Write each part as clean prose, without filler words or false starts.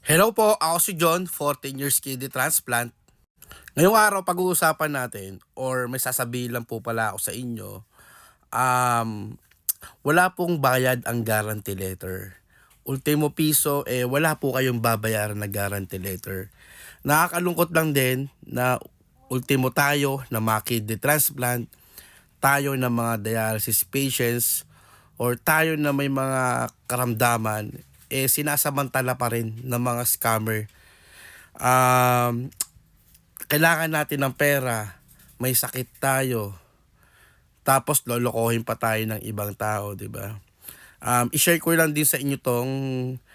Hello po, ako si John, 14 years kidney transplant. Ngayong araw pag-uusapan natin or may sasabihin lang po pala ako sa inyo, um, wala pong bayad ang guarantee letter. Ultimo piso, wala po kayong babayaran na guarantee letter. Nakakalungkot lang din na ultimo tayo na mga kidney transplant, tayo na mga dialysis patients, or tayo na may mga karamdaman, sinasamantala pa rin ng mga scammer. Um, Kailangan natin ng pera, may sakit tayo, tapos lolokohin pa tayo ng ibang tao, 'di ba? I-share ko lang din sa inyo tong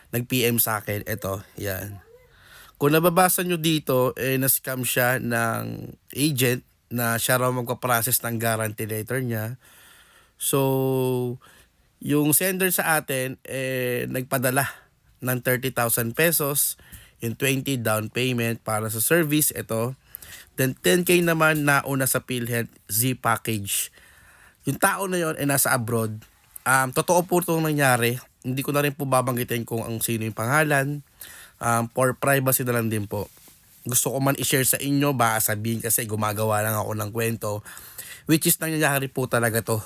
nag-PM sa akin. Ito, yan. Kung nababasa nyo dito, na-scam siya ng agent na siya raw magpa-process ng guarantee letter niya. So, yung sender sa atin, nagpadala ng 30,000 pesos, yung 20 down payment para sa service, ito. Then 10K naman nauna sa PhilHealth Z package. Yung tao na yon ay nasa abroad. Totoo po itong nangyari. Hindi ko na rin po babanggitin kung ang sino yung pangalan. For privacy na lang din po. Gusto ko man i-share sa inyo, baka sabihin kasi gumagawa lang ako ng kwento. Which is nangyayari po talaga to.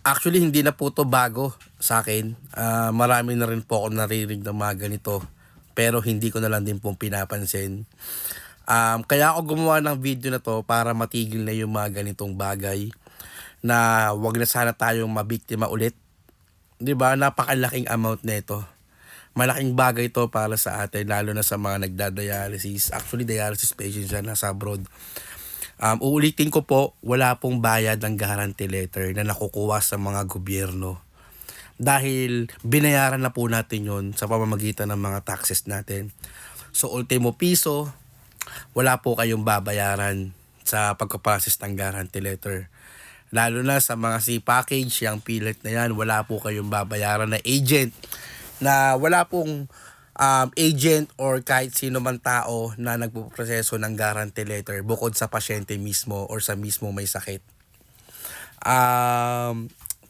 Actually, hindi na po to bago sa akin. Marami na rin po ako naririnig ng mga ganito. Pero hindi ko na lang din po pinapansin. Kaya ako gumawa ng video na to para matigil na yung mga ganitong bagay. Na wag na sana tayong mabiktima ulit. 'Di ba? Napakalaking amount nito. Malaking bagay to para sa atin, lalo na sa mga nagda-dialysis. Actually, dialysis patients yan nasa abroad. Uulitin ko po, wala pong bayad ng guarantee letter na nakukuha sa mga gobyerno. Dahil binayaran na po natin yon sa pamamagitan ng mga taxes natin. So, ultimo piso, wala po kayong babayaran sa pagpaprocess ng guarantee letter. Lalo na sa mga C-package, yung PhilHealth na yan, wala po kayong babayaran na agent. Na wala pong agent or kahit sino man tao na nagpuproseso ng guarantee letter bukod sa pasyente mismo or sa mismo may sakit.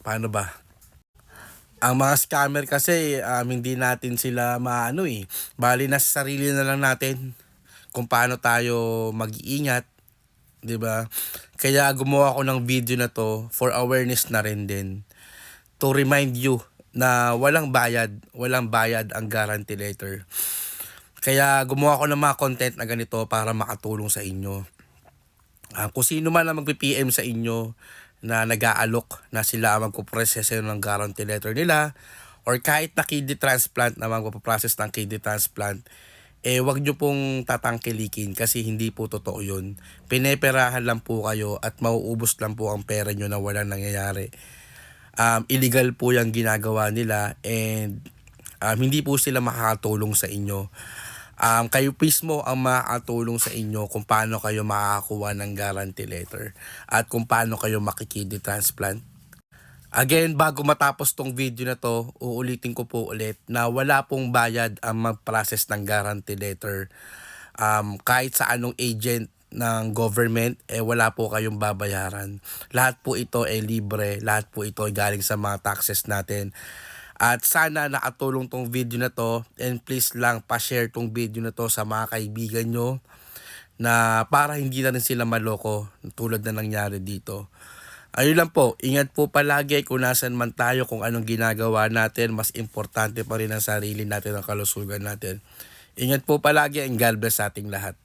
Paano ba? Ang mga scammer kasi hindi natin sila maano eh. Bali na sa sarili na lang natin kung paano tayo mag-iingat, 'di ba? Kaya gumawa ako ng video na to for awareness na rin din. To remind you na walang bayad ang guarantee letter. Kaya gumawa ako ng mga content na ganito para makatulong sa inyo. Kung sino man ang magpi-PM sa inyo na nag-aalok na sila ang magpo-process ng guarantee letter nila, or kahit na kidney transplant na magpo-process ng kidney transplant, wag nyo pong tatangkilikin kasi hindi po totoo yun. Pineperahan lang po kayo at mauubos lang po ang pera nyo na walang nangyayari. Illegal po yung ginagawa nila and hindi po sila makakatulong sa inyo. Kayo mismo ang makakatulong sa inyo kung paano kayo makakakuha ng guarantee letter at kung paano kayo makikidney transplant. Again, bago matapos tong video na to, uulitin ko po ulit na wala pong bayad ang mag-process ng guarantee letter. Kahit sa anong agent ng government, wala po kayong babayaran. Lahat po ito libre, lahat po ito galing sa mga taxes natin. At sana nakatulong tong video na to, and please lang pa-share tong video na to sa mga kaibigan nyo na para hindi na rin sila maloko tulad na nangyari dito. Ayun lang po, ingat po palagi kung nasan man tayo, kung anong ginagawa natin, mas importante pa rin ang sarili natin, ang kalusugan natin. Ingat po palagi and God bless sa ating lahat.